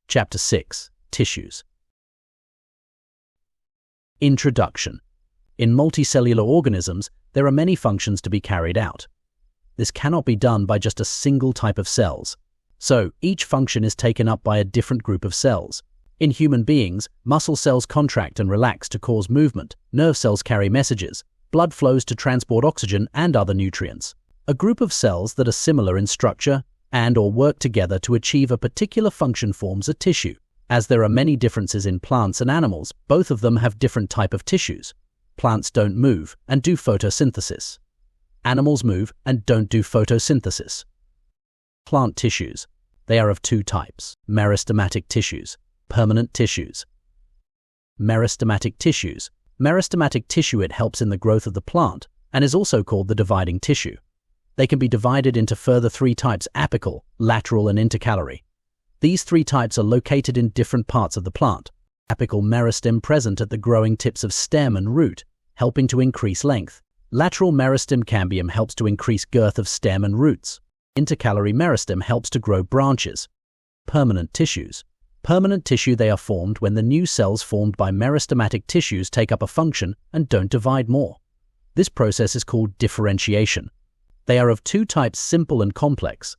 Chapter 6. Tissues. Introduction. In multicellular organisms, there are many functions to be carried out. This cannot be done by just a single type of cells. So, each function is taken up by a different group of cells. In human beings, muscle cells contract and relax to cause movement, nerve cells carry messages, blood flows to transport oxygen and other nutrients. A group of cells that are similar in structure and/or work together to achieve a particular function forms a tissue. As there are many differences in plants and animals, both of them have different type of tissues. Plants don't move and do photosynthesis. Animals move and don't do photosynthesis. Plant tissues. They are of two types: meristematic tissues, permanent tissues. Meristematic tissues. Meristematic tissue, it helps in the growth of the plant and is also called the dividing tissue. They can be divided into further three types: apical, lateral, and intercalary. These three types are located in different parts of the plant. Apical meristem present at the growing tips of stem and root, helping to increase length. Lateral meristem cambium helps to increase girth of stem and roots. Intercalary meristem helps to grow branches. Permanent tissues. Permanent tissue, they are formed when the new cells formed by meristematic tissues take up a function and don't divide more. This process is called differentiation. They are of two types: simple and complex.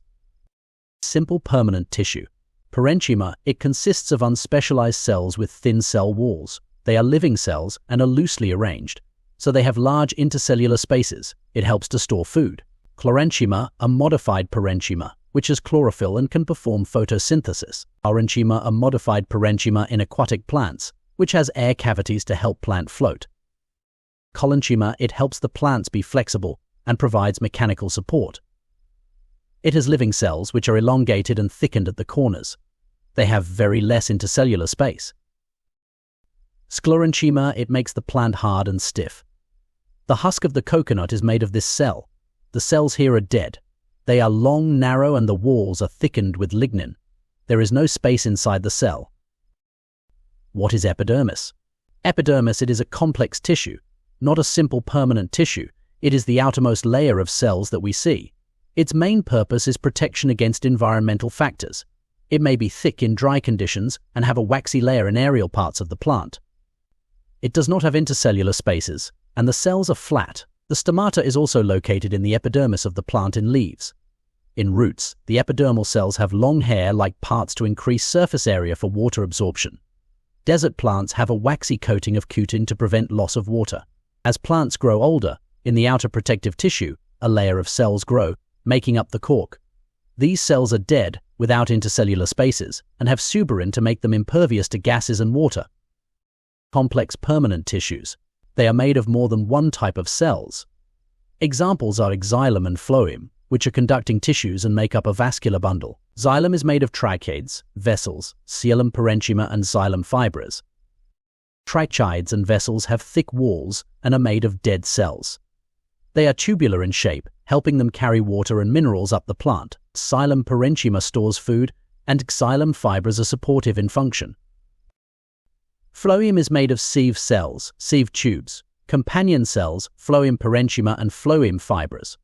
Simple permanent tissue. Parenchyma, it consists of unspecialized cells with thin cell walls. They are living cells and are loosely arranged, so they have large intercellular spaces. It helps to store food. Chlorenchyma, a modified parenchyma, which has chlorophyll and can perform photosynthesis. Aurenchyma, a modified parenchyma in aquatic plants, which has air cavities to help plant float. Collenchyma, it helps the plants be flexible and provides mechanical support. It has living cells which are elongated and thickened at the corners. They have very less intercellular space. Sclerenchyma, it makes the plant hard and stiff. The husk of the coconut is made of this cell. The cells here are dead. They are long, narrow, and the walls are thickened with lignin. There is no space inside the cell. What is epidermis? Epidermis, it is a complex tissue, not a simple permanent tissue. It is the outermost layer of cells that we see. Its main purpose is protection against environmental factors. It may be thick in dry conditions and have a waxy layer in aerial parts of the plant. It does not have intercellular spaces, and the cells are flat. The stomata is also located in the epidermis of the plant in leaves. In roots, the epidermal cells have long hair-like parts to increase surface area for water absorption. Desert plants have a waxy coating of cutin to prevent loss of water. As plants grow older, in the outer protective tissue, a layer of cells grow, making up the cork. These cells are dead, without intercellular spaces, and have suberin to make them impervious to gases and water. Complex permanent tissues. They are made of more than one type of cells. Examples are xylem and phloem, which are conducting tissues and make up a vascular bundle. Xylem is made of trichides, vessels, coelom parenchyma, and xylem fibers. Trichides and vessels have thick walls and are made of dead cells. They are tubular in shape, helping them carry water and minerals up the plant. Xylem parenchyma stores food, and xylem fibers are supportive in function. Phloem is made of sieve cells, sieve tubes, companion cells, phloem parenchyma, and phloem fibers.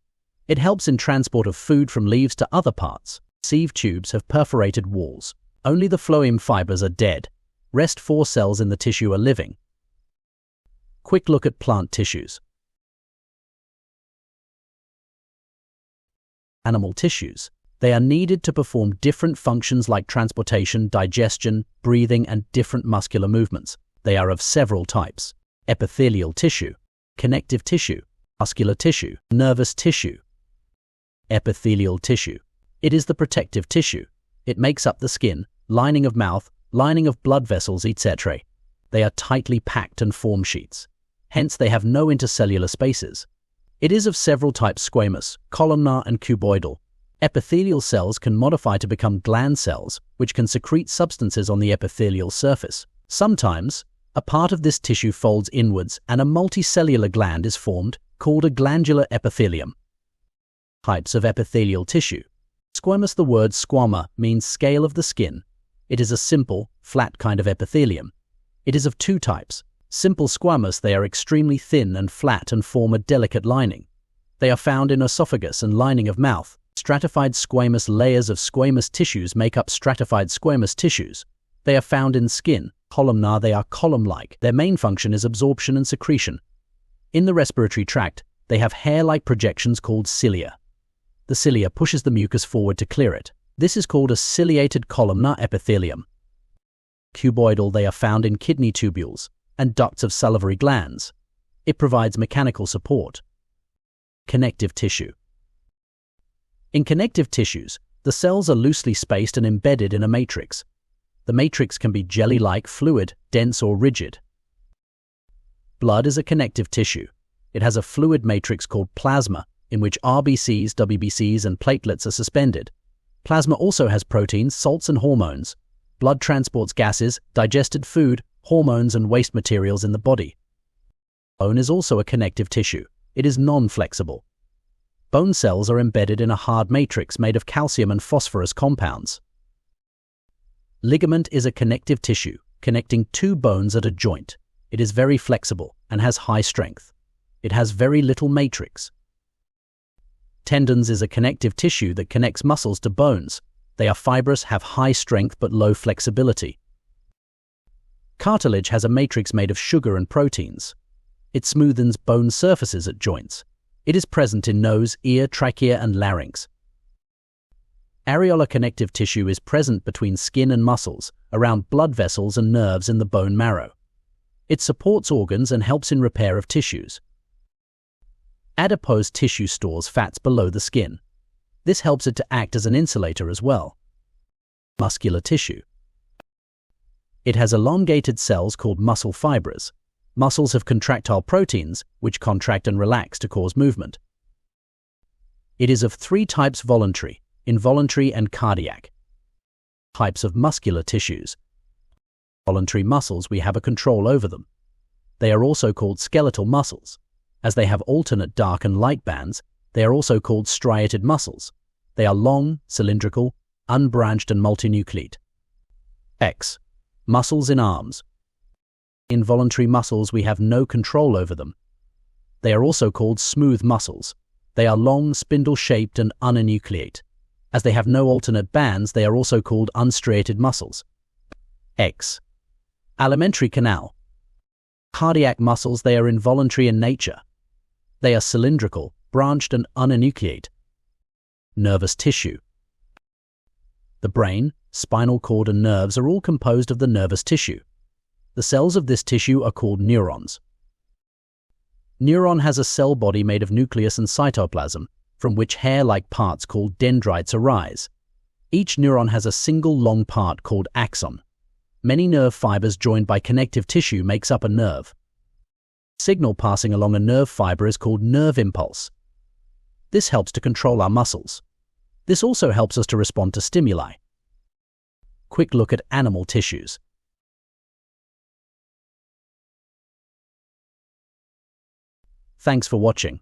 It helps in transport of food from leaves to other parts. Sieve tubes have perforated walls. Only the phloem fibers are dead. Rest 4 cells in the tissue are living. Quick look at plant tissues. Animal tissues. They are needed to perform different functions like transportation, digestion, breathing, and different muscular movements. They are of several types: epithelial tissue, connective tissue, muscular tissue, nervous tissue. Epithelial tissue. It is the protective tissue. It makes up the skin, lining of mouth, lining of blood vessels, etc. They are tightly packed and form sheets. Hence, they have no intercellular spaces. It is of several types: squamous, columnar, and cuboidal. Epithelial cells can modify to become gland cells, which can secrete substances on the epithelial surface. Sometimes, a part of this tissue folds inwards and a multicellular gland is formed, called a glandular epithelium. Types of epithelial tissue. Squamous. The word squama means scale of the skin. It is a simple, flat kind of epithelium. It is of two types. Simple squamous, they are extremely thin and flat and form a delicate lining. They are found in esophagus and lining of mouth. Stratified squamous layers of squamous tissues make up stratified squamous tissues. They are found in skin. Columnar, they are column-like. Their main function is absorption and secretion. In the respiratory tract, they have hair-like projections called cilia. The cilia pushes the mucus forward to clear it. This is called a ciliated columnar epithelium. Cuboidal, they are found in kidney tubules and ducts of salivary glands. It provides mechanical support. Connective tissue. In connective tissues, the cells are loosely spaced and embedded in a matrix. The matrix can be jelly-like, fluid, dense, or rigid. Blood is a connective tissue. It has a fluid matrix called plasma, in which RBCs, WBCs, and platelets are suspended. Plasma also has proteins, salts, and hormones. Blood transports gases, digested food, hormones, and waste materials in the body. Bone is also a connective tissue. It is non-flexible. Bone cells are embedded in a hard matrix made of calcium and phosphorus compounds. Ligament is a connective tissue, connecting two bones at a joint. It is very flexible and has high strength. It has very little matrix. Tendons is a connective tissue that connects muscles to bones. They are fibrous, have high strength but low flexibility. Cartilage has a matrix made of sugar and proteins. It smoothens bone surfaces at joints. It is present in nose, ear, trachea, and larynx. Areolar connective tissue is present between skin and muscles, around blood vessels and nerves in the bone marrow. It supports organs and helps in repair of tissues. Adipose tissue stores fats below the skin. This helps it to act as an insulator as well. Muscular tissue. It has elongated cells called muscle fibers. Muscles have contractile proteins, which contract and relax to cause movement. It is of three types: voluntary, involuntary, and cardiac. Types of muscular tissues. Voluntary muscles, we have a control over them. They are also called skeletal muscles. As they have alternate dark and light bands, they are also called striated muscles. They are long, cylindrical, unbranched, and multinucleate. X. Muscles in arms. Involuntary muscles, we have no control over them. They are also called smooth muscles. They are long, spindle-shaped, and unenucleate. As they have no alternate bands, they are also called unstriated muscles. X. Alimentary canal. Cardiac muscles, they are involuntary in nature. They are cylindrical, branched, and unenucleate. Nervous tissue. The brain, spinal cord, and nerves are all composed of the nervous tissue. The cells of this tissue are called neurons. Neuron has a cell body made of nucleus and cytoplasm, from which hair-like parts called dendrites arise. Each neuron has a single long part called axon. Many nerve fibers joined by connective tissue makes up a nerve. Signal passing along a nerve fiber is called nerve impulse. This helps to control our muscles. This also helps us to respond to stimuli. Quick look at animal tissues. Thanks for watching.